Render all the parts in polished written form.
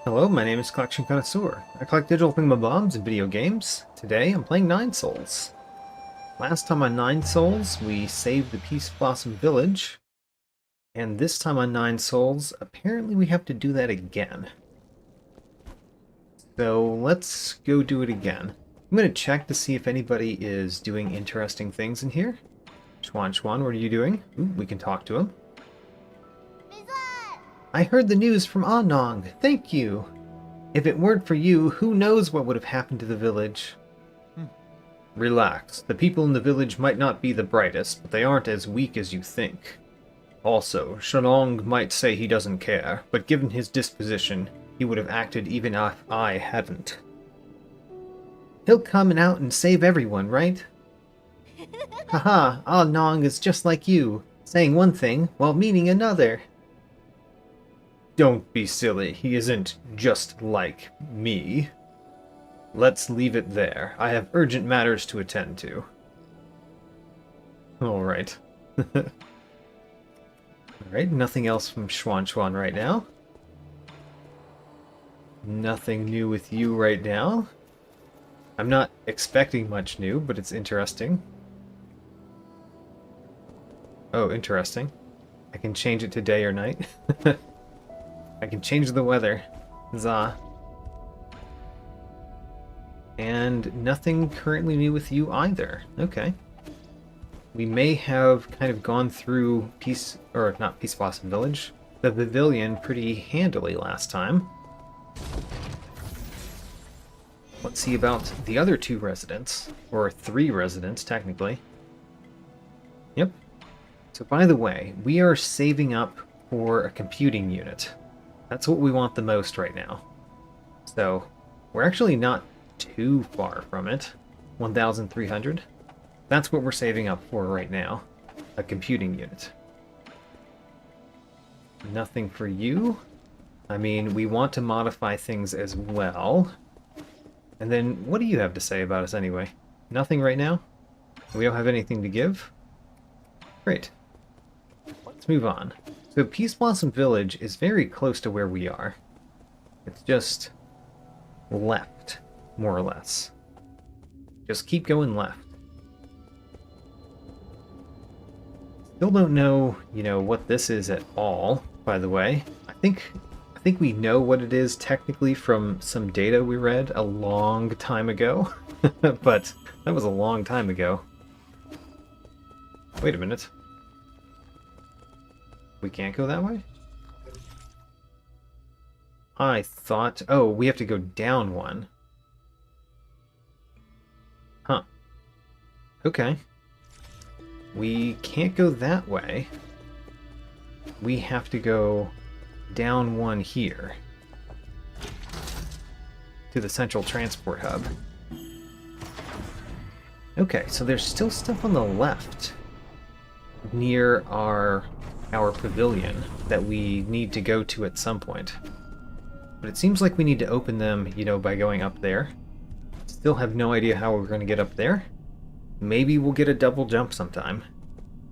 Hello, my name is Collection Connoisseur. I collect digital thingamabobs and video games. Today, I'm playing Nine Souls. Last time on Nine Souls, we saved the Peace Blossom Village. And this time on Nine Souls, apparently we have to do that again. So, let's go do it again. I'm going to check to see if anybody is doing interesting things in here. Schwan, what are you doing? Ooh, we can talk to him. I heard the news from Anong. Thank you. If it weren't for you, who knows what would have happened to the village? Relax. The people in the village might not be the brightest, but they aren't as weak as you think. Also, Shanong might say he doesn't care, but given his disposition, he would have acted even if I hadn't. He'll come out and save everyone, right? Haha, Anong is just like you, saying one thing while meaning another. Don't be silly, he isn't just like me. Let's leave it there. I have urgent matters to attend to. Alright. Alright, nothing else from Schwan right now. Nothing new with you right now. I'm not expecting much new, but it's interesting. Oh, interesting. I can change it to day or night. I can change the weather. Huzzah. And nothing currently new with you either. Okay. We may have kind of gone through Peace Blossom Village, the pavilion pretty handily last time. Let's see about the other two residents, or three residents technically. Yep. So by the way, we are saving up for a computing unit. That's what we want the most right now. So, we're actually not too far from it. 1,300. That's what we're saving up for right now. A computing unit. Nothing for you. I mean, we want to modify things as well. And then, what do you have to say about us anyway? Nothing right now? We don't have anything to give? Great. Let's move on. So Peace Blossom Village is very close to where we are. It's just left, more or less. Just keep going left. Still don't know, what this is at all, by the way. I think we know what it is technically from some data we read a long time ago. But that was a long time ago. Wait a minute. We can't go that way? I thought... Oh, we have to go down one. Huh. Okay. We can't go that way. We have to go down one here. To the central transport hub. Okay, so there's still stuff on the left. Near our pavilion that we need to go to at some point. But it seems like we need to open them, by going up there. Still have no idea how we're going to get up there. Maybe we'll get a double jump sometime.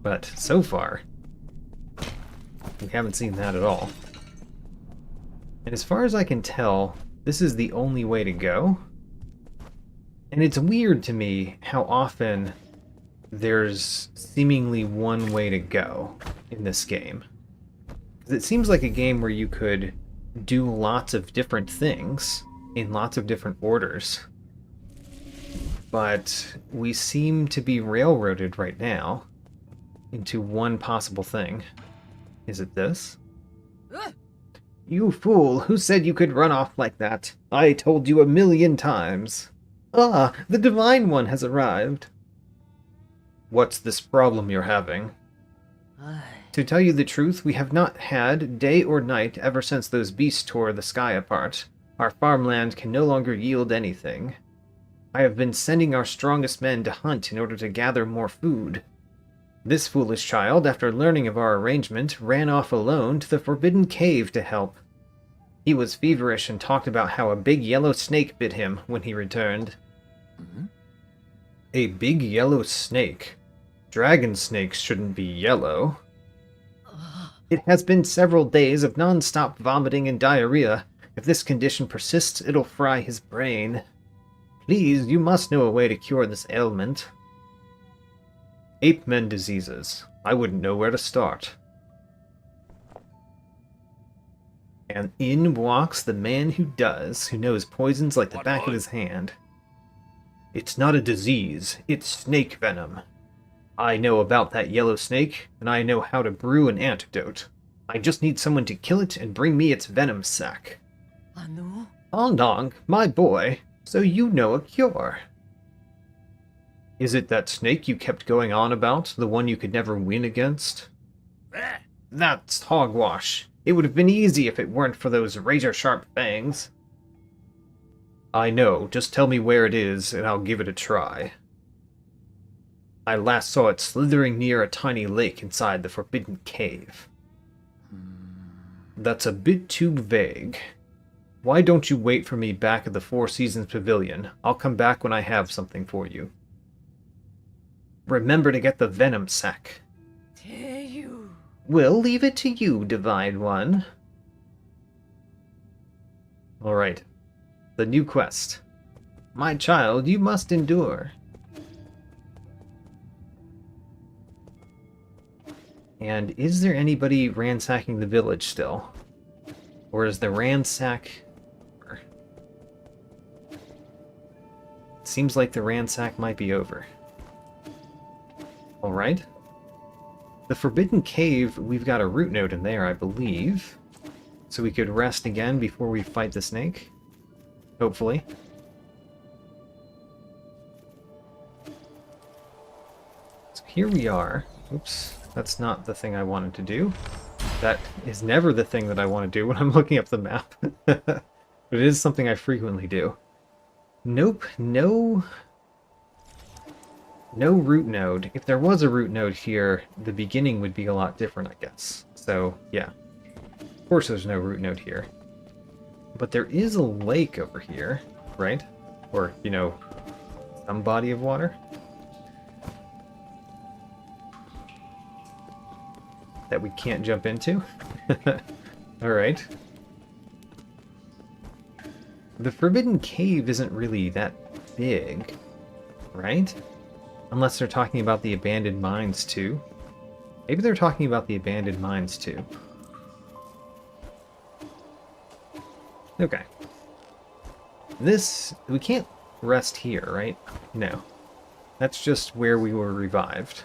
But so far, we haven't seen that at all. And as far as I can tell, this is the only way to go. And it's weird to me how often there's seemingly one way to go in this game. Because it seems like a game where you could do lots of different things in lots of different orders. But we seem to be railroaded right now into one possible thing. Is it this? You fool! Who said you could run off like that? I told you 1,000,000 times. Ah, the Divine One has arrived. What's this problem you're having? To tell you the truth, we have not had day or night ever since those beasts tore the sky apart. Our farmland can no longer yield anything. I have been sending our strongest men to hunt in order to gather more food. This foolish child, after learning of our arrangement, ran off alone to the Forbidden Cave to help. He was feverish and talked about how a big yellow snake bit him when he returned. A big yellow snake? Dragonsnakes shouldn't be yellow. It has been several days of non-stop vomiting and diarrhea. If this condition persists, it'll fry his brain. Please, you must know a way to cure this ailment. Ape-men diseases. I wouldn't know where to start. And in walks the man who does, who knows poisons like the back of his hand. It's not a disease, it's snake venom. I know about that yellow snake, and I know how to brew an antidote. I just need someone to kill it and bring me its venom sac. Andong, my boy, so you know a cure. Is it that snake you kept going on about, the one you could never win against? That's hogwash. It would have been easy if it weren't for those razor-sharp fangs. I know, just tell me where it is, and I'll give it a try. I last saw it slithering near a tiny lake inside the Forbidden Cave. That's a bit too vague. Why don't you wait for me back at the Four Seasons Pavilion? I'll come back when I have something for you. Remember to get the venom sac. We'll leave it to you, Divine One. Alright. The new quest. My child, you must endure. And is there anybody ransacking the village still? Or is the ransack... It seems like the ransack might be over. Alright. The Forbidden Cave, we've got a root node in there, I believe. So we could rest again before we fight the snake. Hopefully. So here we are. Oops, that's not the thing I wanted to do. That is never the thing that I want to do when I'm looking up the map. But it is something I frequently do. Nope, no root node. If there was a root node here, the beginning would be a lot different, I guess. So, yeah. Of course there's no root node here. But there is a lake over here, right? Or, you know, some body of water. That we can't jump into. Alright. The Forbidden Cave isn't really that big, right? Unless they're talking about the abandoned mines too. Maybe they're talking about the abandoned mines too. Okay. This... we can't rest here, right? No. That's just where we were revived.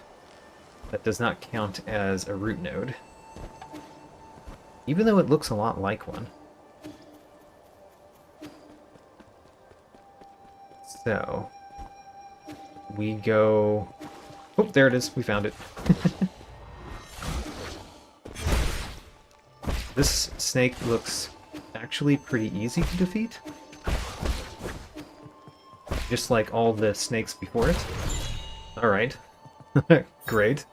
That does not count as a root node. Even though it looks a lot like one. So... we go... oh, there it is. We found it. This snake looks actually pretty easy to defeat. Just like all the snakes before it. Alright. Great.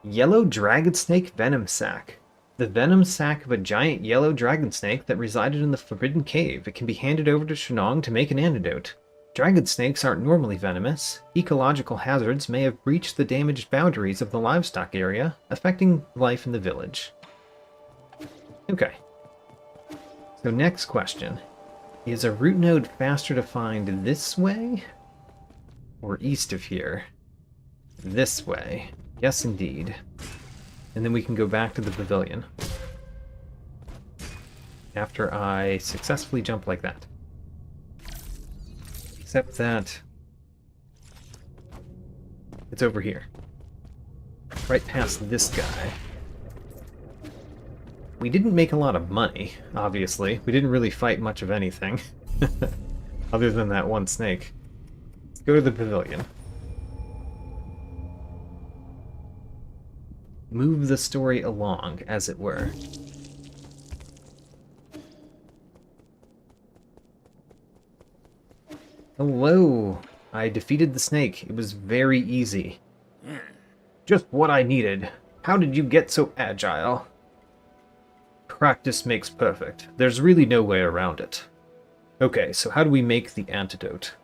Yellow Dragonsnake Venom Sac. The venom sac of a giant yellow dragon snake that resided in the Forbidden Cave. It can be handed over to Shenong to make an antidote. Dragon snakes aren't normally venomous. Ecological hazards may have breached the damaged boundaries of the livestock area, affecting life in the village. Okay. So next question. Is a root node faster to find this way? Or east of here? This way. Yes, indeed. And then we can go back to the pavilion. After I successfully jump like that. Except that it's over here. Right past this guy. We didn't make a lot of money, obviously. We didn't really fight much of anything. Other than that one snake. Let's go to the pavilion. Move the story along, as it were. Hello! I defeated the snake. It was very easy. Just what I needed. How did you get so agile? Practice makes perfect. There's really no way around it. Okay, so how do we make the antidote?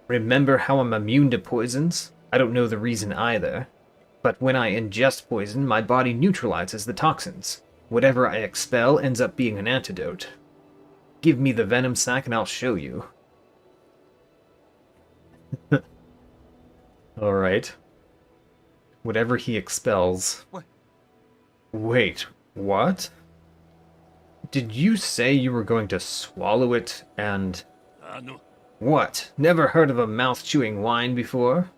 Remember how I'm immune to poisons? I don't know the reason either. But when I ingest poison, my body neutralizes the toxins. Whatever I expel ends up being an antidote. Give me the venom sac and I'll show you. Alright. Whatever he expels. What? Wait, what? Did you say you were going to swallow it and... No. What? Never heard of a mouth-chewing wine before?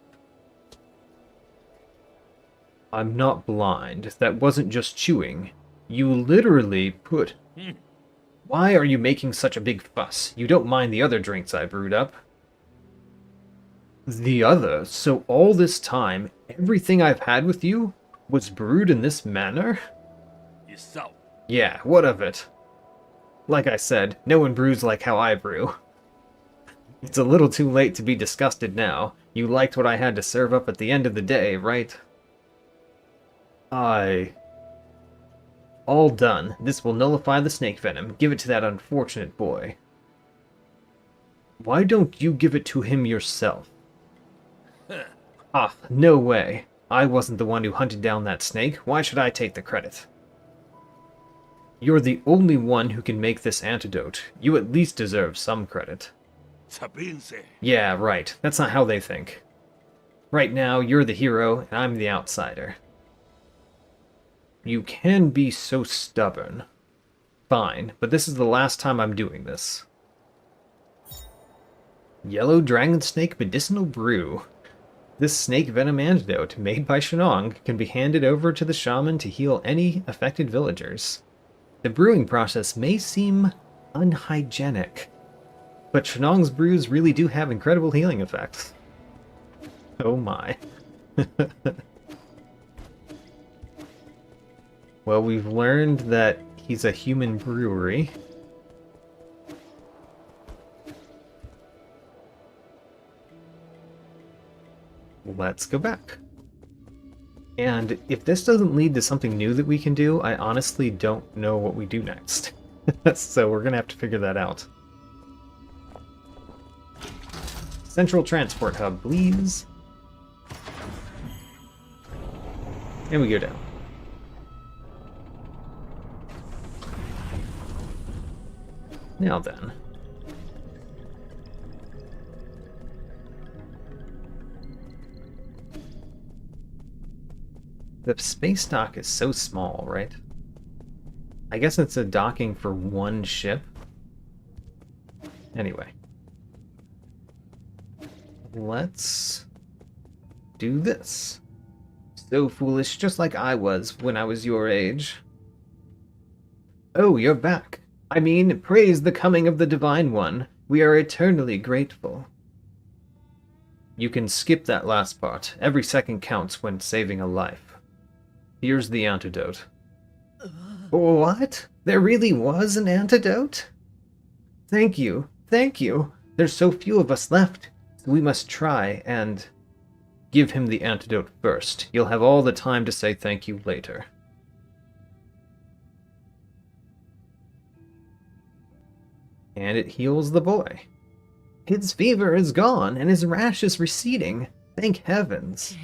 I'm not blind. That wasn't just chewing. You literally put... Why are you making such a big fuss? You don't mind the other drinks I brewed up. The other? So all this time, everything I've had with you was brewed in this manner? Yourself. Yeah, what of it? Like I said, no one brews like how I brew. It's a little too late to be disgusted now. You liked what I had to serve up at the end of the day, right? All done. This will nullify the snake venom. Give it to that unfortunate boy. Why don't you give it to him yourself? Ah, no way. I wasn't the one who hunted down that snake. Why should I take the credit? You're the only one who can make this antidote. You at least deserve some credit. Yeah, right. That's not how they think. Right now, you're the hero, and I'm the outsider. You can be so stubborn. Fine, but this is the last time I'm doing this. Yellow Dragonsnake Medicinal Brew. This snake venom antidote, made by Shaman, can be handed over to the Shaman to heal any affected villagers. The brewing process may seem unhygienic, but Shaman's brews really do have incredible healing effects. Oh my. Well, we've learned that he's a human brewery. Let's go back. And if this doesn't lead to something new that we can do, I honestly don't know what we do next. So we're gonna have to figure that out. Central transport hub, please. And we go down. Now then. The space dock is so small, right? I guess it's a docking for one ship. Anyway. Let's do this. So foolish, just like I was when I was your age. Oh, you're back. I mean, praise the coming of the Divine One. We are eternally grateful. You can skip that last part. Every second counts when saving a life. Here's the antidote. What? There really was an antidote? Thank you. Thank you. There's so few of us left, so we must try and give him the antidote first. You'll have all the time to say thank you later. And it heals the boy. His fever is gone, and his rash is receding. Thank heavens.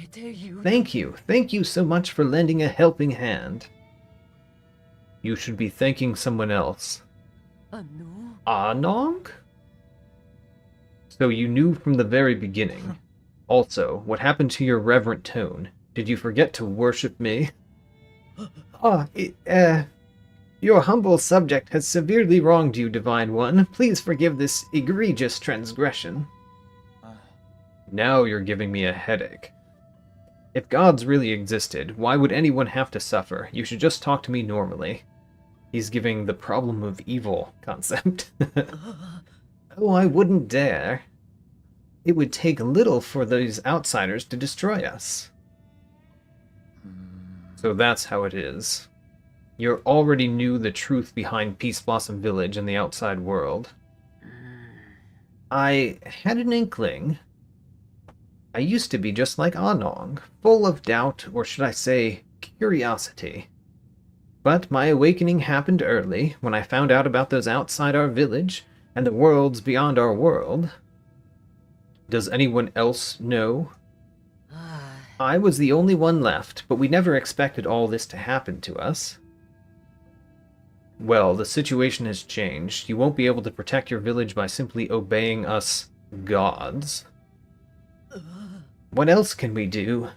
Thank you. Thank you so much for lending a helping hand. You should be thanking someone else. Anong? So you knew from the very beginning. Also, what happened to your reverent tone? Did you forget to worship me? Your humble subject has severely wronged you, Divine One. Please forgive this egregious transgression. Now you're giving me a headache. If gods really existed, why would anyone have to suffer? You should just talk to me normally. He's giving the problem of evil concept. Oh, I wouldn't dare. It would take little for those outsiders to destroy us. So that's how it is. You already knew the truth behind Peace Blossom Village and the outside world. I had an inkling. I used to be just like Anong, full of doubt, or should I say, curiosity. But my awakening happened early, when I found out about those outside our village, and the worlds beyond our world. Does anyone else know? I was the only one left, but we never expected all this to happen to us. Well, the situation has changed. You won't be able to protect your village by simply obeying us gods. What else can we do?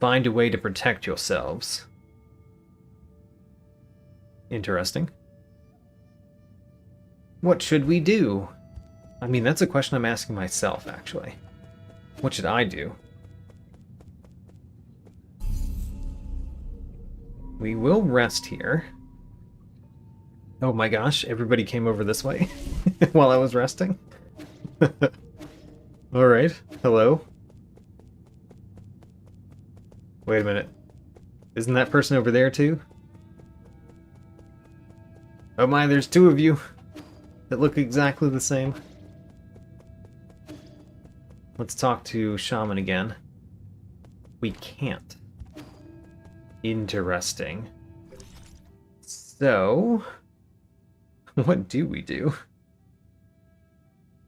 Find a way to protect yourselves. Interesting. What should we do? I mean, that's a question I'm asking myself, actually. What should I do? We will rest here. Oh my gosh, everybody came over this way while I was resting? Alright, hello. Wait a minute. Isn't that person over there too? Oh my, there's two of you that look exactly the same. Let's talk to Shaman again. We can't. Interesting. So, what do we do?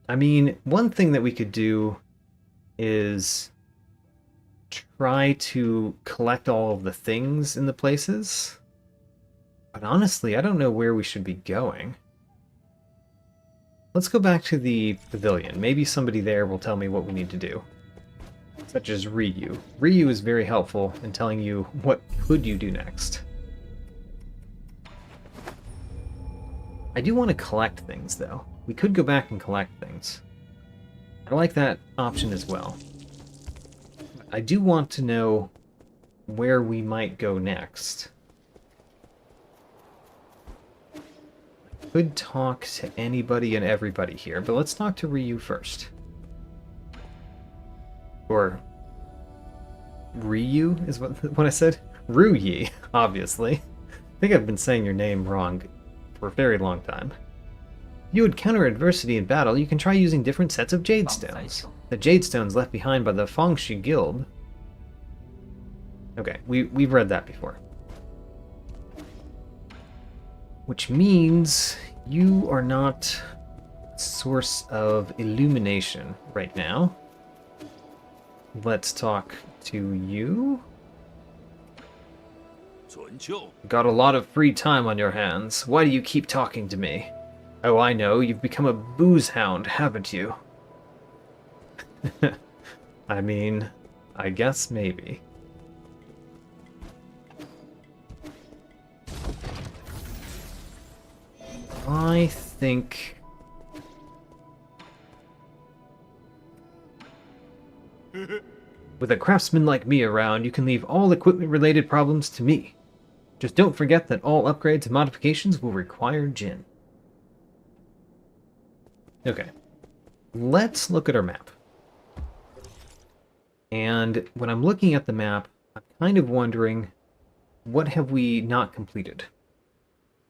I mean, one thing that we could do is try to collect all of the things in the places. But honestly, I don't know where we should be going. Let's go back to the pavilion. Maybe somebody there will tell me what we need to do. Such as Ryu. Ryu is very helpful in telling you what could you do next. I do want to collect things, though. We could go back and collect things. I like that option as well. I do want to know where we might go next. I could talk to anybody and everybody here, but let's talk to Ryu first. Or Ryu is what I said? Ruyi, obviously. I think I've been saying your name wrong for a very long time. You would counter adversity in battle. You can try using different sets of jade stones. The jade stones left behind by the Fangshi Guild. Okay, we've read that before. Which means you are not a source of illumination right now. Let's talk to you. Got a lot of free time on your hands. Why do you keep talking to me? Oh, I know. You've become a booze hound, haven't you? I mean, I guess maybe. I think... With a craftsman like me around, you can leave all equipment-related problems to me. Just don't forget that all upgrades and modifications will require Jin. Okay. Let's look at our map. And when I'm looking at the map, I'm kind of wondering, what have we not completed?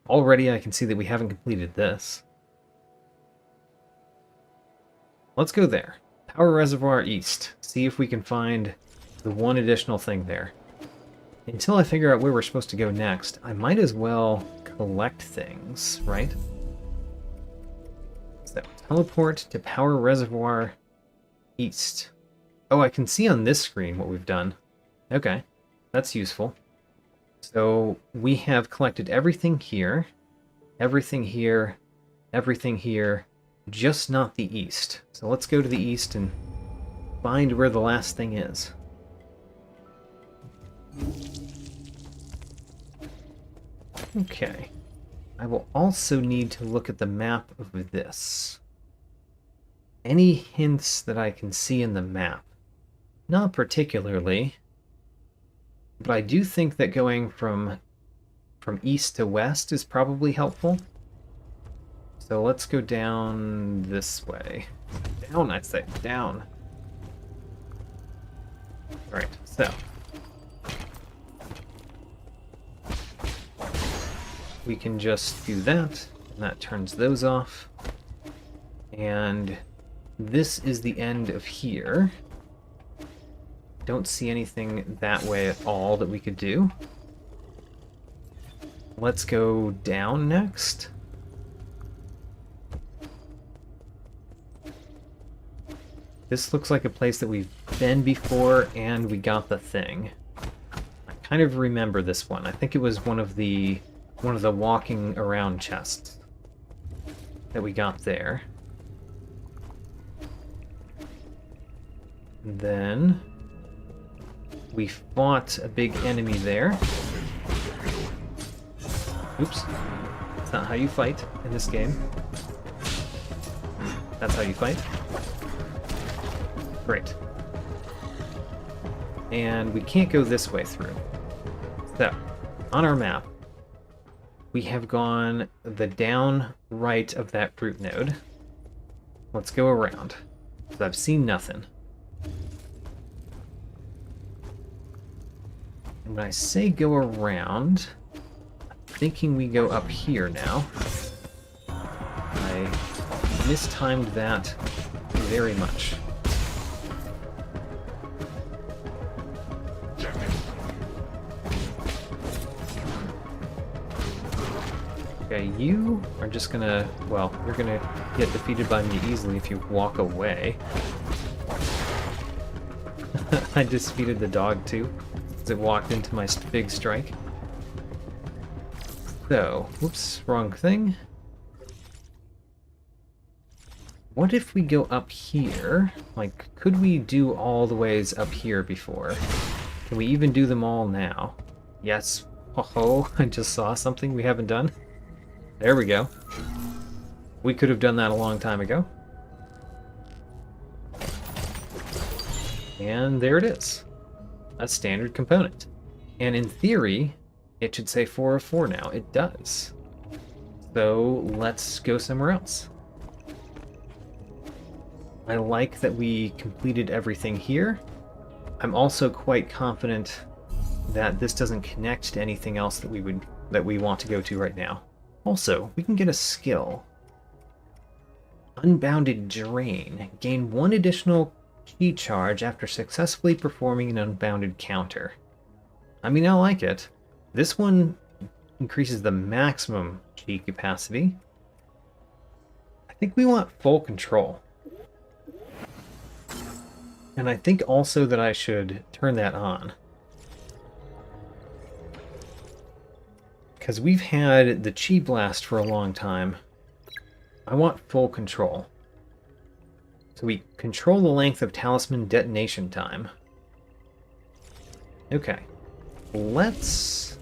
Already I can see that we haven't completed this. Let's go there. Power Reservoir East. See if we can find the one additional thing there. Until I figure out where we're supposed to go next, I might as well collect things, right? So, teleport to Power Reservoir East. Oh, I can see on this screen what we've done. Okay, that's useful. So, we have collected everything here, everything here, everything here, just not the east. So let's go to the east and find where the last thing is. Okay. I will also need to look at the map of this. Any hints that I can see in the map? Not particularly. But I do think that going from east to west is probably helpful. So let's go down this way. Down, I say. Down. Alright, so. We can just do that, and that turns those off. And this is the end of here. Don't see anything that way at all that we could do. Let's go down next. This looks like a place that we've been before, and we got the thing. I kind of remember this one. I think it was one of the one of the walking around chests that we got there. And then we fought a big enemy there. Oops. That's not how you fight in this game. That's how you fight. Great. And we can't go this way through. So, on our map, we have gone the down right of that fruit node. Let's go around, because I've seen nothing. And when I say go around, I'm thinking we go up here now. I mistimed that very much. Okay, you are just gonna, well, you're gonna get defeated by me easily if you walk away. I defeated the dog too, as it walked into my big strike. So, whoops, wrong thing. What if we go up here? Like, could we do all the ways up here before? Can we even do them all now? Yes. Oh, I just saw something we haven't done. There we go. We could have done that a long time ago. And there it is. A standard component. And in theory, it should say 4 of 4 now. It does. So let's go somewhere else. I like that we completed everything here. I'm also quite confident that this doesn't connect to anything else that we want to go to right now. Also, we can get a skill. Unbounded Drain. Gain 1 additional chi charge after successfully performing an unbounded counter. I mean, I like it. This one increases the maximum chi capacity. I think we want full control. And I think also that I should turn that on. Because we've had the Chi Blast for a long time. I want full control. So we control the length of talisman detonation time. Okay. Let's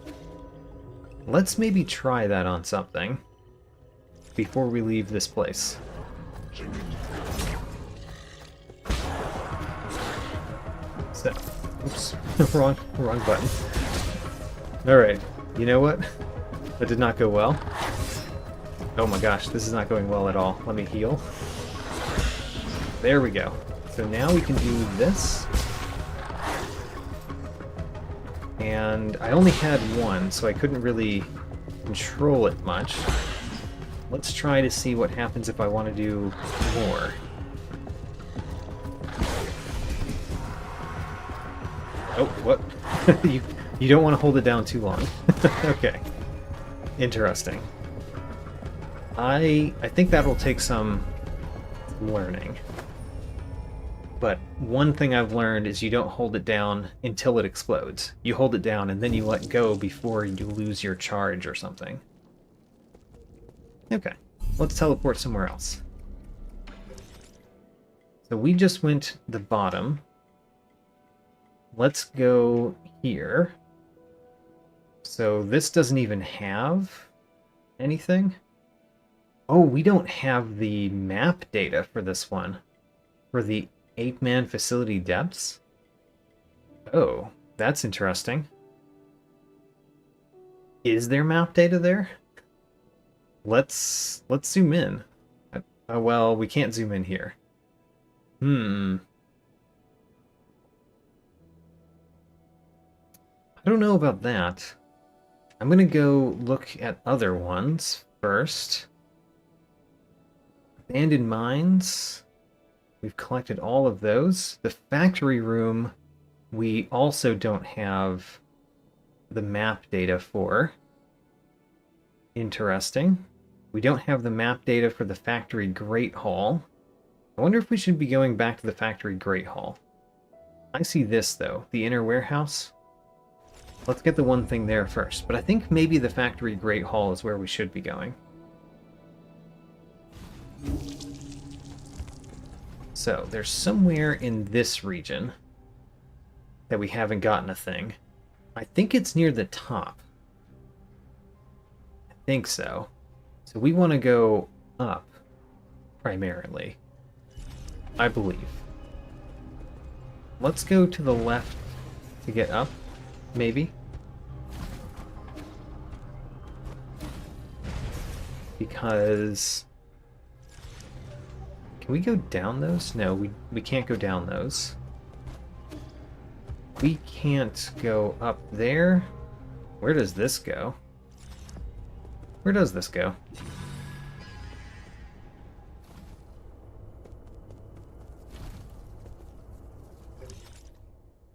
maybe try that on something before we leave this place. So, oops, wrong button. Alright, you know what? That did not go well. Oh my gosh, this is not going well at all. Let me heal. There we go. So now we can do this. And I only had one, so I couldn't really control it much. Let's try to see what happens if I want to do more. Oh, what? you don't want to hold it down too long. Okay. Interesting. I think that will take some learning. But one thing I've learned is you don't hold it down until it explodes. You hold it down and then you let go before you lose your charge or something. Okay, let's teleport somewhere else. So we just went the bottom. Let's go here. So this doesn't even have anything. Oh, we don't have the map data for this one. For the 8-man facility depths? Oh, that's interesting. Is there map data there? Let's zoom in. Well, we can't zoom in here. I don't know about that. I'm gonna go look at other ones first. Abandoned mines. We've collected all of those. The factory room, we also don't have the map data for. Interesting. We don't have the map data for the factory Great Hall. I wonder if we should be going back to the factory Great Hall. I see this, though. The inner warehouse. Let's get the one thing there first. But I think maybe the Factory Great Hall is where we should be going. So, there's somewhere in this region that we haven't gotten a thing. I think it's near the top. I think so. So we want to go up, primarily. I believe. Let's go to the left to get up, maybe. Because... Can we go down those? No, we can't go down those. We can't go up there. Where does this go? Where does this go?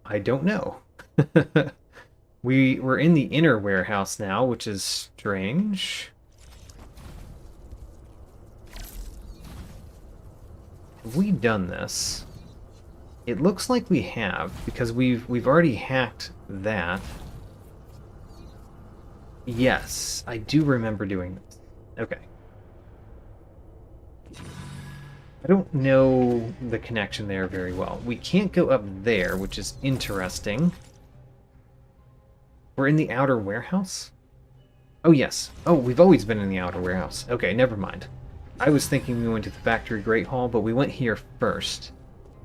I don't know. We're in the inner warehouse now, which is strange. Have we done this? It looks like we have, because we've already hacked that. Yes, I do remember doing this. Okay. I don't know the connection there very well. We can't go up there, which is interesting. We're in the outer warehouse? Oh, yes. Oh, we've always been in the outer warehouse. Okay, never mind. I was thinking we went to the Factory Great Hall, but we went here first.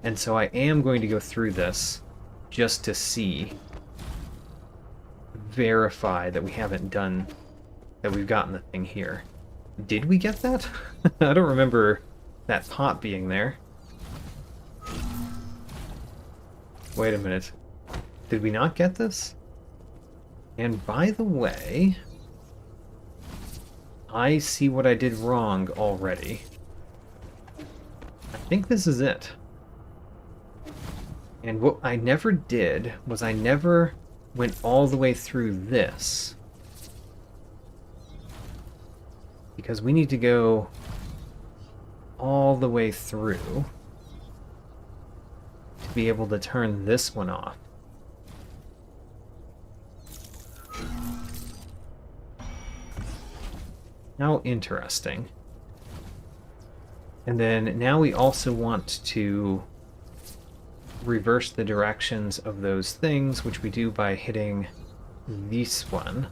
And so I am going to go through this just to see, verify that we haven't done, that we've gotten the thing here. Did we get that? I don't remember that pot being there. Wait a minute. Did we not get this? And by the way, I see what I did wrong already. I think this is it. And what I never did was I never went all the way through this. Because we need to go all the way through to be able to turn this one off. How interesting. And then now we also want to reverse the directions of those things, which we do by hitting this one.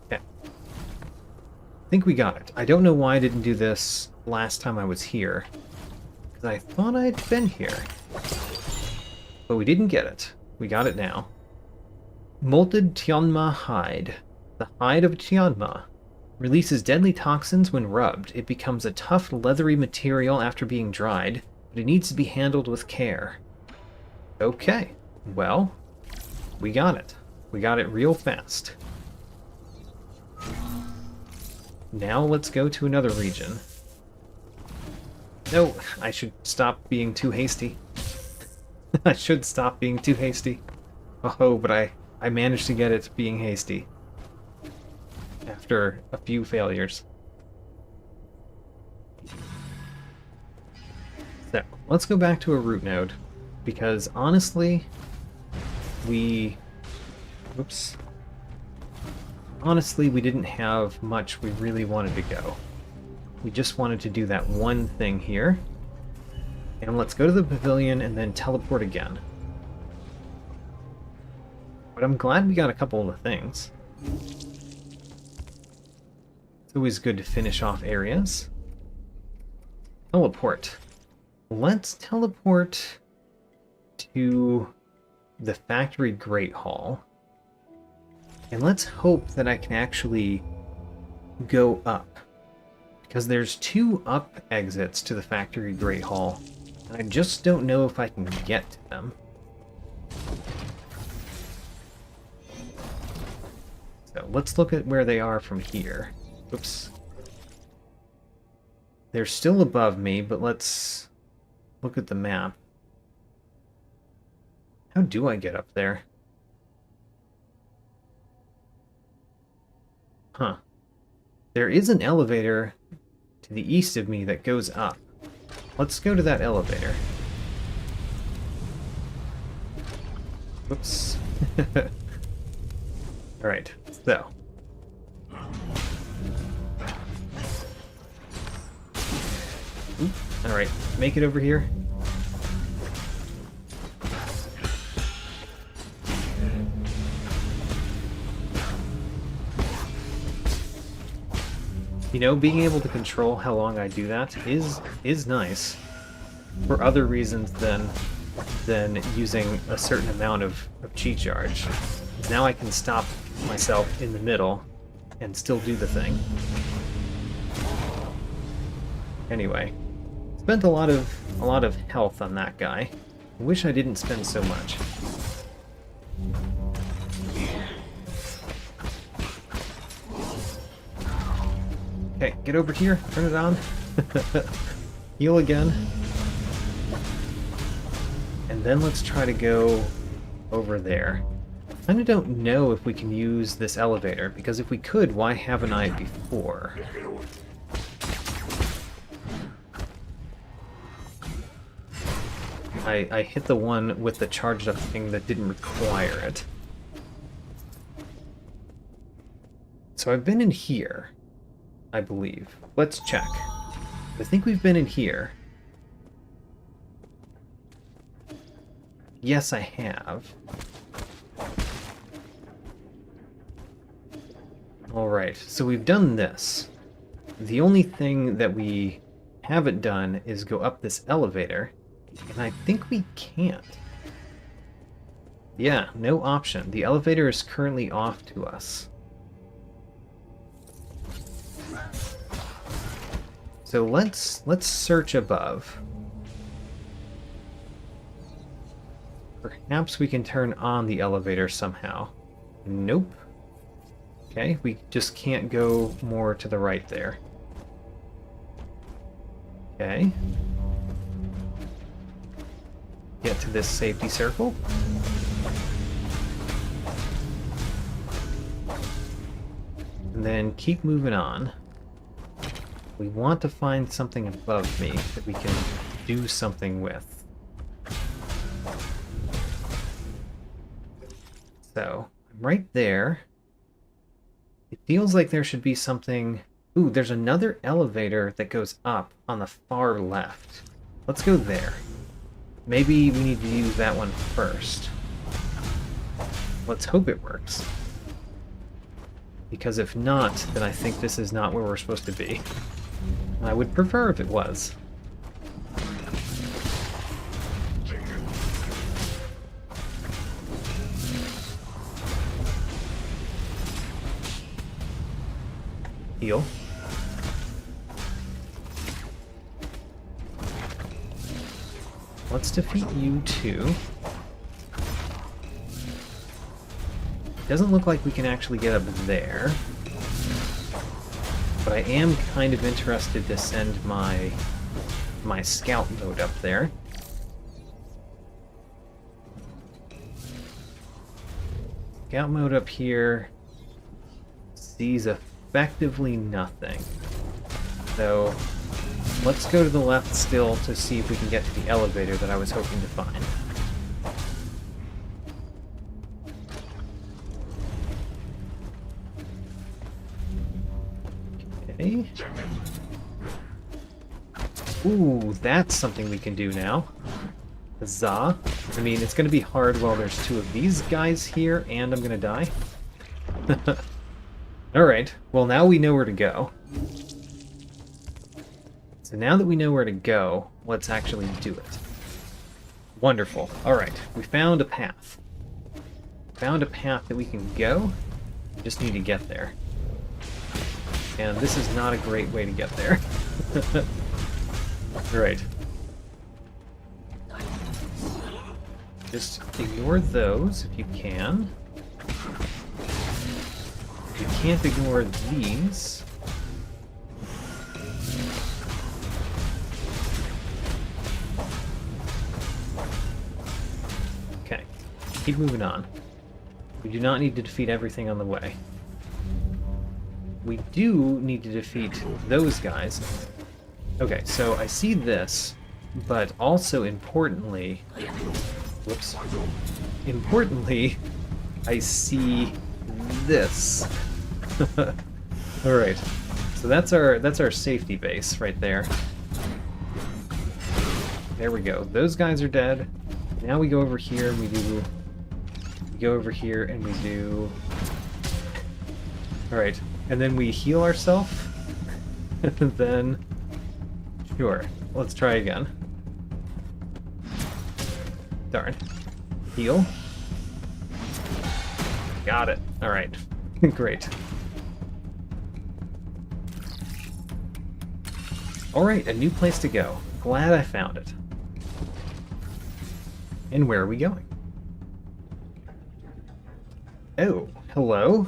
Okay. I think we got it. I don't know why I didn't do this last time I was here, because I thought I'd been here. But we didn't get it. We got it now. Molted Tianma hide. The hide of Tianma releases deadly toxins when rubbed. It becomes a tough, leathery material after being dried, but it needs to be handled with care. Okay, well, we got it. We got it real fast. Now let's go to another region. No, I should stop being too hasty. I should stop being too hasty. Oh, but I managed to get it being hasty. After a few failures. So, let's go back to a root node, because honestly, honestly, we didn't have much we really wanted to go. We just wanted to do that one thing here. And let's go to the pavilion and then teleport again. But I'm glad we got a couple of the things. It's always good to finish off areas. Teleport. Let's teleport to the Factory Great Hall. And let's hope that I can actually go up. Because there's 2 up exits to the Factory Great Hall. And I just don't know if I can get to them. So let's look at where they are from here. Oops. They're still above me, but let's look at the map. How do I get up there? Huh. There is an elevator to the east of me that goes up. Let's go to that elevator. Whoops. Alright, so. Alright, make it over here. You know, being able to control how long I do that is nice. For other reasons than using a certain amount of chi charge. Now I can stop myself in the middle and still do the thing. Anyway, spent a lot of health on that guy. I wish I didn't spend so much. Okay, get over here, turn it on. Heal again. And then let's try to go over there. I kinda don't know if we can use this elevator, because if we could, why haven't I before? I hit the one with the charged up thing that didn't require it. So I've been in here, I believe. Let's check. I think we've been in here. Yes, I have. Alright, so we've done this. The only thing that we haven't done is go up this elevator, and I think we can't. Yeah, no option. The elevator is currently off to us. So let's search above. Perhaps we can turn on the elevator somehow. Nope. Okay, we just can't go more to the right there. Okay. Get to this safety circle. And then keep moving on. We want to find something above me that we can do something with. So, I'm right there. It feels like there should be something... Ooh, there's another elevator that goes up on the far left. Let's go there. Maybe we need to use that one first. Let's hope it works. Because if not, then I think this is not where we're supposed to be. I would prefer if it was. Heal. Let's defeat you too. Doesn't look like we can actually get up there. But I am kind of interested to send my scout mode up there. Scout mode up here sees effectively nothing. So let's go to the left still to see if we can get to the elevator that I was hoping to find. Okay. Ooh, that's something we can do now. Huzzah. I mean, it's going to be hard while there's two of these guys here, and I'm going to die. Alright, well now we know where to go. So now that we know where to go, let's actually do it. Wonderful. Alright, we found a path. Found a path that we can go. Just need to get there. And this is not a great way to get there. Alright. Just ignore those if you can. You can't ignore these. Okay, keep moving on. We do not need to defeat everything on the way. We do need to defeat those guys. Okay, so I see this, but also importantly... Whoops. importantly, I see this. Alright. So that's our safety base right there. There we go. Those guys are dead. Now we go over here and we go over here and we do... Alright. And then we heal ourselves. And then... Sure. Let's try again. Darn. Heal. Got it. Alright. Great. Alright, a new place to go. Glad I found it. And where are we going? Oh, hello?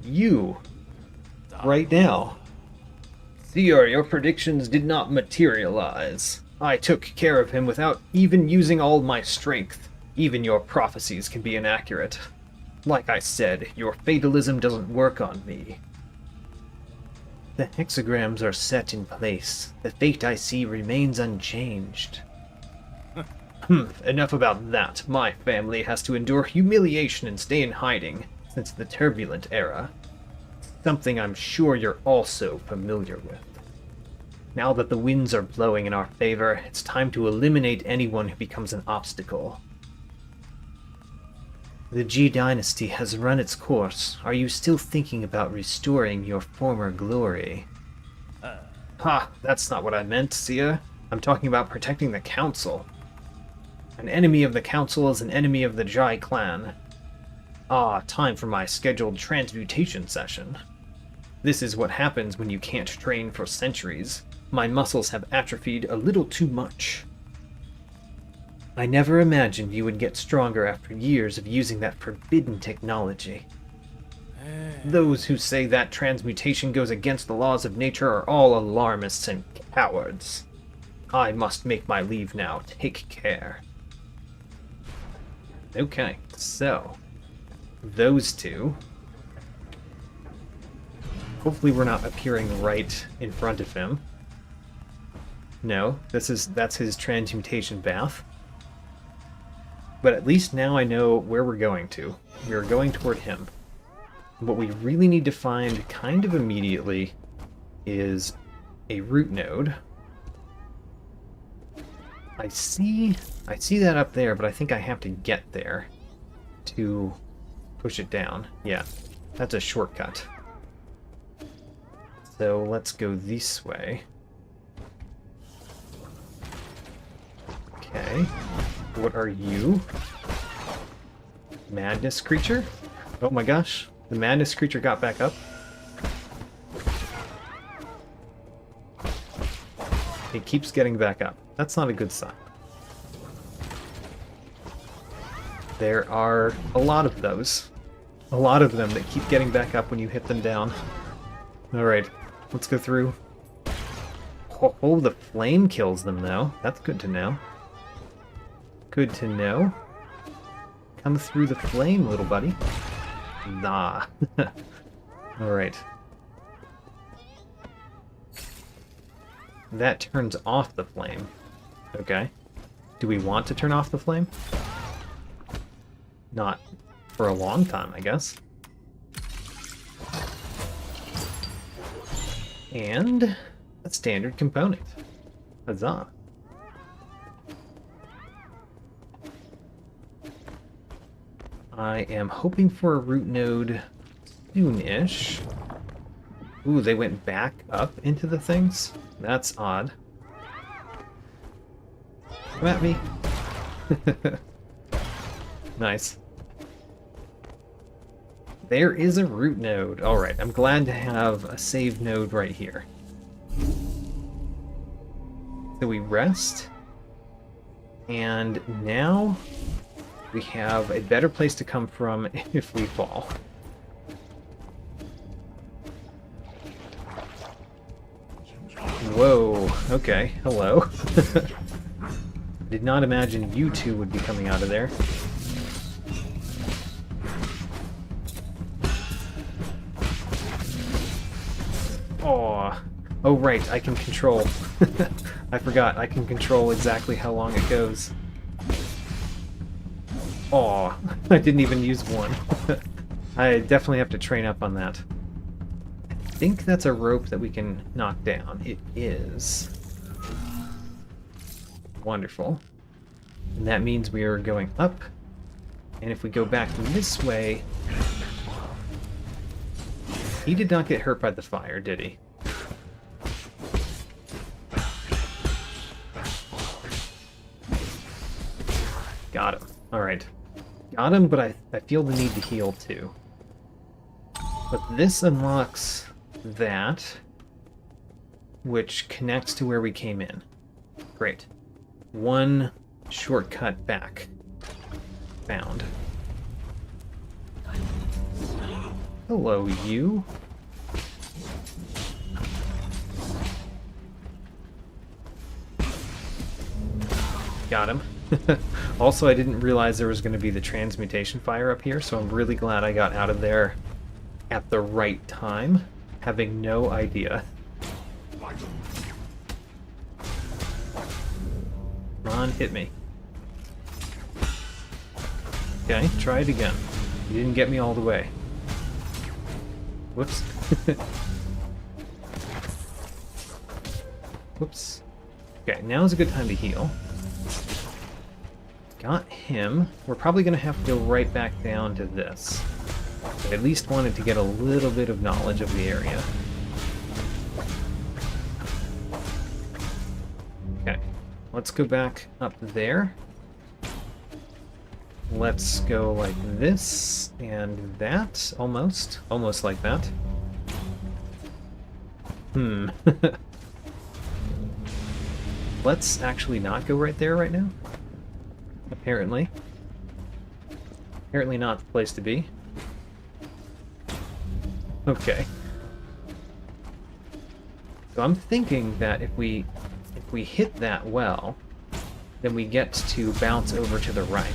You. Right now. Seer, your predictions did not materialize. I took care of him without even using all my strength. Even your prophecies can be inaccurate. Like I said, your fatalism doesn't work on me. The hexagrams are set in place. The fate I see remains unchanged. Enough about that. My family has to endure humiliation and stay in hiding since the turbulent era. Something I'm sure you're also familiar with. Now that the winds are blowing in our favor, it's time to eliminate anyone who becomes an obstacle. The G Dynasty has run its course. Are you still thinking about restoring your former glory? Ha! That's not what I meant, Seer. I'm talking about protecting the Council. An enemy of the Council is an enemy of the Jai clan. Ah, time for my scheduled transmutation session. This is what happens when you can't train for centuries. My muscles have atrophied a little too much. I never imagined you would get stronger after years of using that forbidden technology. Those who say that transmutation goes against the laws of nature are all alarmists and cowards. I must make my leave now. Take care. Okay, so those two. Hopefully we're not appearing right in front of him. No, that's his transmutation bath. But at least now I know where we're going to. We're going toward him. What we really need to find kind of immediately is a root node. I see that up there, but I think I have to get there to push it down. Yeah, that's a shortcut. So let's go this way. Okay. What are you? Madness creature? Oh my gosh. The madness creature got back up. It keeps getting back up. That's not a good sign. There are a lot of those. A lot of them that keep getting back up when you hit them down. Alright, let's go through. Oh, the flame kills them though. That's good to know. Good to know. Come through the flame, little buddy. Nah. Alright. That turns off the flame. Okay. Do we want to turn off the flame? Not for a long time, I guess. And a standard component. Huzzah. I am hoping for a root node soon-ish. Ooh, they went back up into the things? That's odd. Come at me. Nice. There is a root node. Alright, I'm glad to have a save node right here. So we rest. And now we have a better place to come from if we fall. Whoa, okay, hello. Did not imagine you two would be coming out of there. Oh right, I can control. I forgot, I can control exactly how long it goes. Aw, I didn't even use one. I definitely have to train up on that. I think that's a rope that we can knock down. It is. Wonderful. And that means we are going up. And if we go back this way... He did not get hurt by the fire, did he? Got him. Alright. Got him, but I feel the need to heal too. But this unlocks that, which connects to where we came in. Great. One shortcut back. Found. Hello, you. Got him. Also, I didn't realize there was going to be the transmutation fire up here, so I'm really glad I got out of there at the right time, having no idea. Come on, hit me. Okay, try it again. You didn't get me all the way. Whoops. Whoops. Okay, now's a good time to heal. Got him. We're probably going to have to go right back down to this. I at least wanted to get a little bit of knowledge of the area. Okay, let's go back up there. Let's go like this and that, almost. Almost like that. Let's actually not go right there right now. Apparently. Apparently not the place to be. Okay. So I'm thinking that if we hit that well, then we get to bounce over to the right.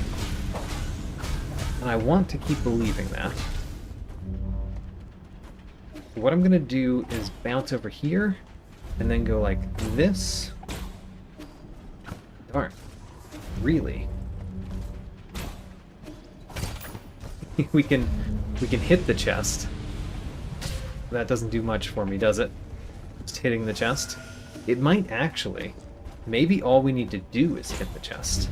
And I want to keep believing that. So what I'm gonna do is bounce over here, and then go like this. Darn. Really? we can hit the chest. That doesn't do much for me, does it? Just hitting the chest. It might actually. Maybe all we need to do is hit the chest.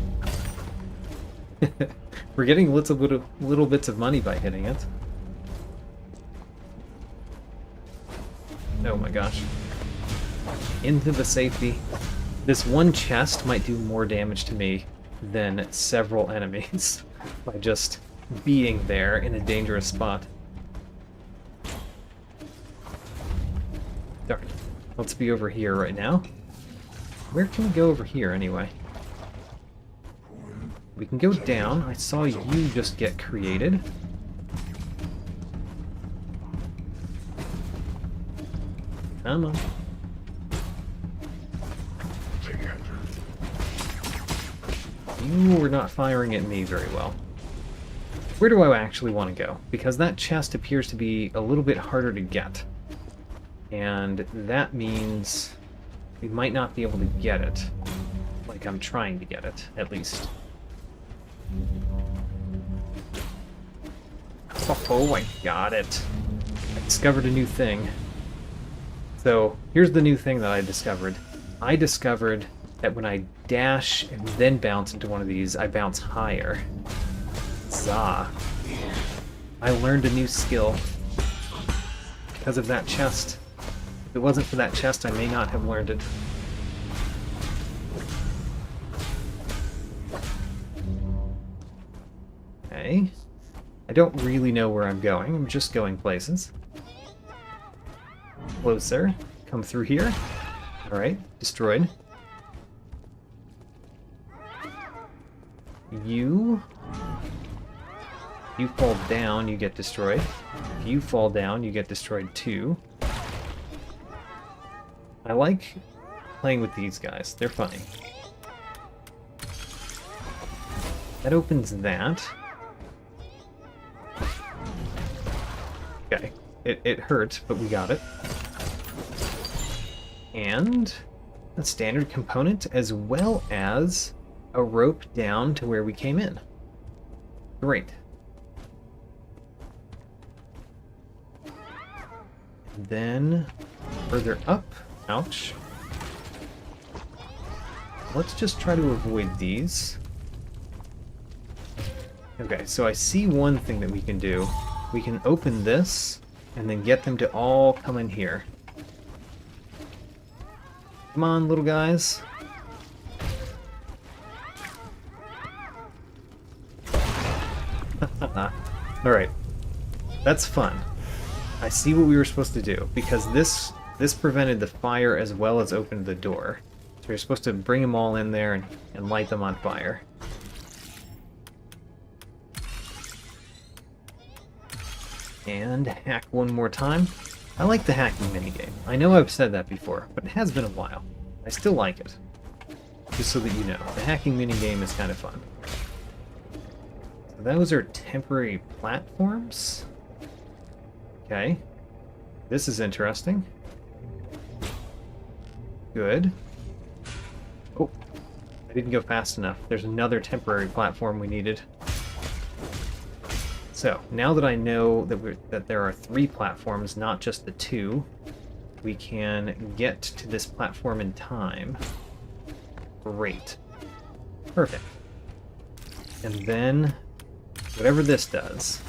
We're getting little bits of money by hitting it. Oh my gosh. Into the safety. This one chest might do more damage to me than several enemies by just being there in a dangerous spot. Darn. Let's be over here right now. Where can we go over here anyway? We can go down. I saw you just get created. Come on. You were not firing at me very well. Where do I actually want to go? Because that chest appears to be a little bit harder to get. And that means we might not be able to get it. Like I'm trying to get it, at least. Oh, I got it. I discovered a new thing. So, here's the new thing that I discovered. I discovered that when I dash and then bounce into one of these, I bounce higher. Zah. I learned a new skill because of that chest. If it wasn't for that chest, I may not have learned it. Okay. I don't really know where I'm going. I'm just going places. Closer. Come through here. Alright, destroyed. You fall down, you get destroyed. If you fall down, you get destroyed too. I like playing with these guys. They're funny. That opens that. Okay. It hurt, but we got it. And a standard component as well as a rope down to where we came in. Great. Then further up. Ouch. Let's just try to avoid these. Okay, so I see one thing that we can do. We can open this and then get them to all come in here. Come on, little guys. Alright. That's fun. I see what we were supposed to do, because this prevented the fire as well as opened the door. So you're supposed to bring them all in there and light them on fire. And hack one more time. I like the hacking minigame. I know I've said that before, but it has been a while. I still like it. Just so that you know, the hacking minigame is kind of fun. So those are temporary platforms. Okay. This is interesting. Good. Oh, I didn't go fast enough. There's another temporary platform we needed. So, now that I know that there are 3 platforms, not just the 2, we can get to this platform in time. Great. Perfect. And then, whatever this does...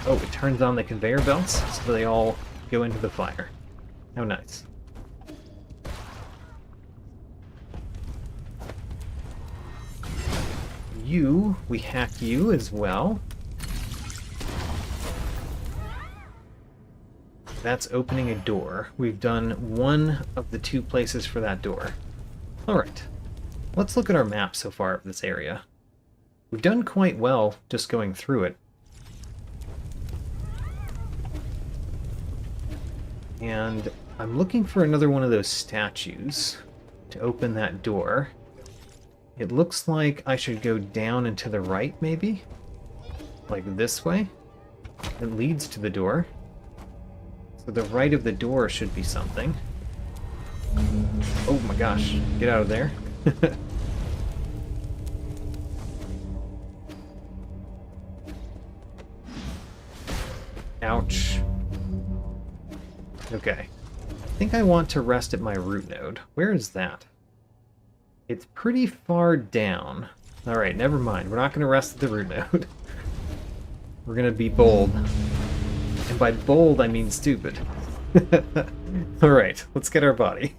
Oh, it turns on the conveyor belts, so they all go into the fire. How nice. We hack you as well. That's opening a door. We've done one of the 2 places for that door. Alright, let's look at our map so far of this area. We've done quite well just going through it. And I'm looking for another one of those statues to open that door. It looks like I should go down and to the right, maybe? Like this way? It leads to the door. So the right of the door should be something. Oh my gosh, get out of there. Ouch. Okay. I think I want to rest at my root node. Where is that? It's pretty far down. Alright, never mind. We're not going to rest at the root node. We're going to be bold. And by bold, I mean stupid. Alright, let's get our body.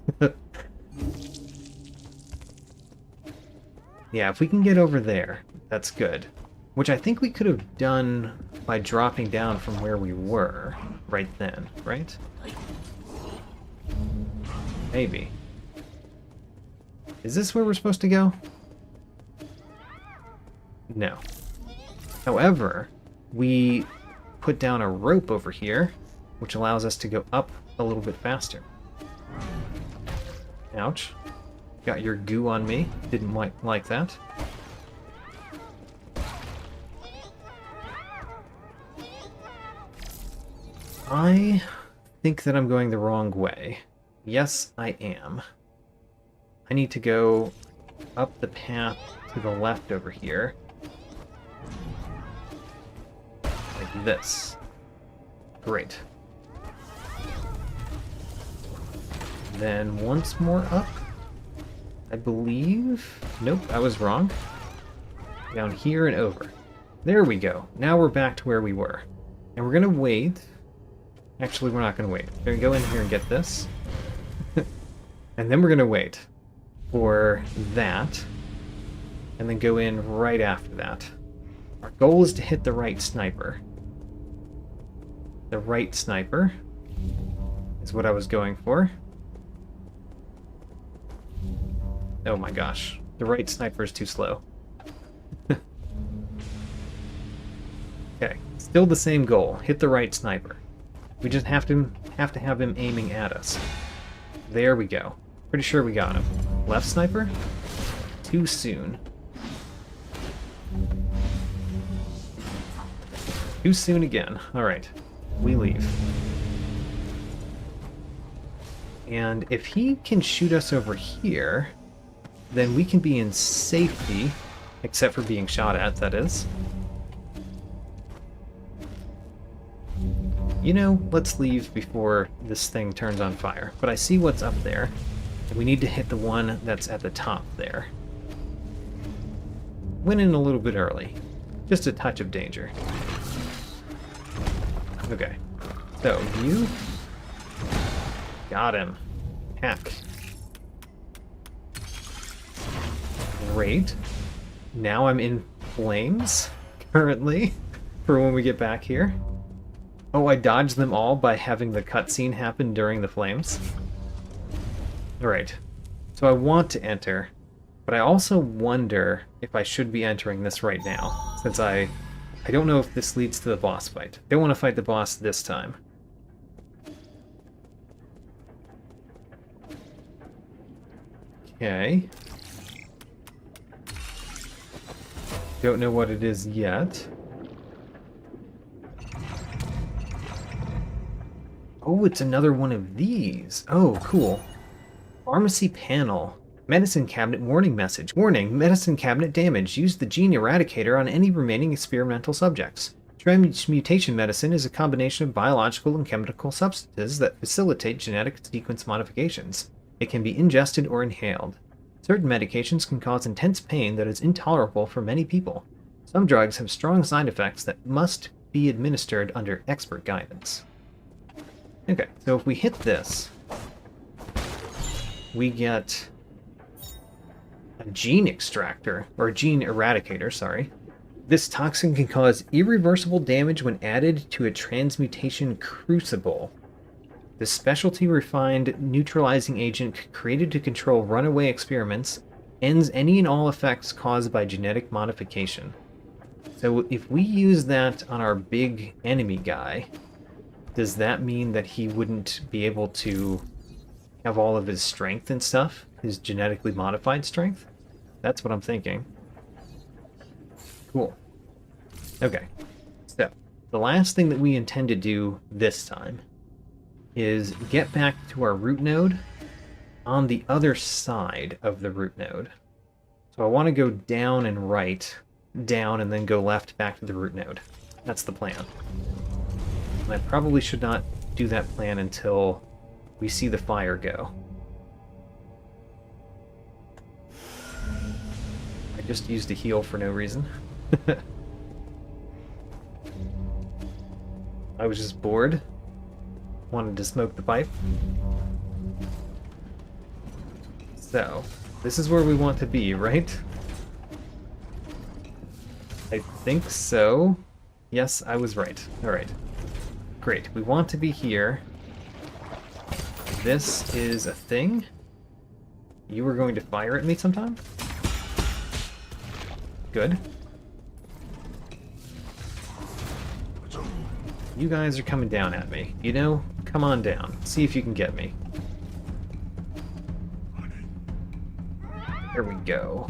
Yeah, if we can get over there, that's good. Which I think we could have done by dropping down from where we were right then, right? Maybe. Is this where we're supposed to go? No. However, we put down a rope over here, which allows us to go up a little bit faster. Ouch. Got your goo on me. Didn't like that. I think that I'm going the wrong way. Yes, I am. I need to go up the path to the left over here. Like this. Great. Then once more up, I believe... Nope, I was wrong. Down here and over. There we go. Now we're back to where we were. And we're gonna wait. Actually, we're not gonna wait. We're gonna go in here and get this. And then we're gonna wait for that, and then go in right after that. Our goal is to hit the right sniper. The right sniper is what I was going for. Oh my gosh, the right sniper is too slow. Okay, still the same goal, hit the right sniper. We just have to have him aiming at us. There we go. Pretty sure we got him. Left sniper? Too soon. Too soon again. Alright. We leave. And if he can shoot us over here, then we can be in safety Except for being shot at, that is. You know, let's leave before this thing turns on fire. But I see what's up there. And we need to hit the one that's at the top there. Went in a little bit early. Just a touch of danger. Okay. So, you... Got him. Hack. Great. Now I'm in flames, currently, for when we get back here. Oh, I dodged them all by having the cutscene happen during the flames. Alright. So I want to enter, but I also wonder if I should be entering this right now, since I don't know if this leads to the boss fight. I don't want to fight the boss this time. Okay. Don't know what it is yet. Oh, it's another one of these. Oh, cool. Pharmacy panel. Medicine cabinet warning message. Warning, medicine cabinet damage. Use the gene eradicator on any remaining experimental subjects. Transmutation medicine is a combination of biological and chemical substances that facilitate genetic sequence modifications. It can be ingested or inhaled. Certain medications can cause intense pain that is intolerable for many people. Some drugs have strong side effects that must be administered under expert guidance. Okay, so if we hit this, we get a gene extractor, or a gene eradicator, sorry. This toxin can cause irreversible damage when added to a transmutation crucible. The specialty refined neutralizing agent created to control runaway experiments ends any and all effects caused by genetic modification. So if we use that on our big enemy guy, does that mean that he wouldn't be able to have all of his strength and stuff? His genetically modified strength? That's what I'm thinking. Cool. Okay. So, the last thing that we intend to do this time is get back to our root node on the other side of the root node. So I want to go down and right, down, and then go left back to the root node. That's the plan. And I probably should not do that plan until we see the fire go. I just used a heal for no reason. I was just bored. Wanted to smoke the pipe. So, this is where we want to be, right? I think so. Yes, I was right. Alright. Great. We want to be here. This is a thing. You were going to fire at me sometime? Good. You guys are coming down at me. You know, come on down. See if you can get me. There we go.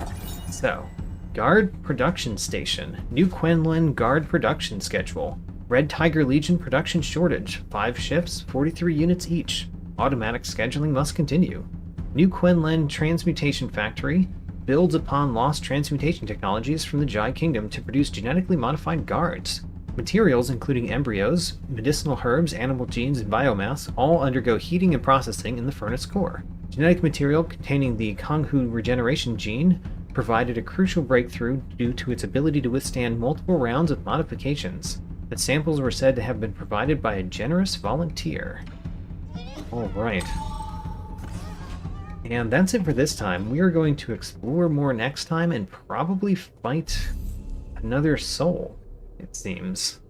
So, Guard Production Station. New Quenlin Guard Production Schedule. Red Tiger Legion production shortage. 5 shifts, 43 units each. Automatic scheduling must continue. New Quenlin Transmutation Factory builds upon lost transmutation technologies from the Jai Kingdom to produce genetically modified guards. Materials, including embryos, medicinal herbs, animal genes, and biomass, all undergo heating and processing in the furnace core. Genetic material containing the Konghu regeneration gene provided a crucial breakthrough due to its ability to withstand multiple rounds of modifications. The samples were said to have been provided by a generous volunteer. Alright. And that's it for this time. We are going to explore more next time and probably fight another soul, it seems.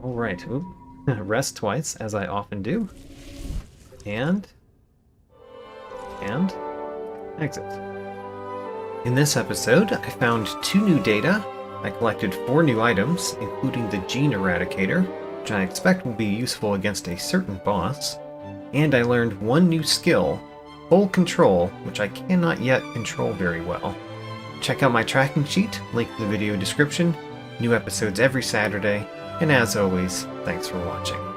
Alright. Oop. Rest twice, as I often do. And exit. In this episode, I found 2 new data. I collected 4 new items, including the Gene Eradicator, which I expect will be useful against a certain boss. And I learned 1 new skill, Full Control, which I cannot yet control very well. Check out my tracking sheet, link in the video description, new episodes every Saturday, and as always, thanks for watching.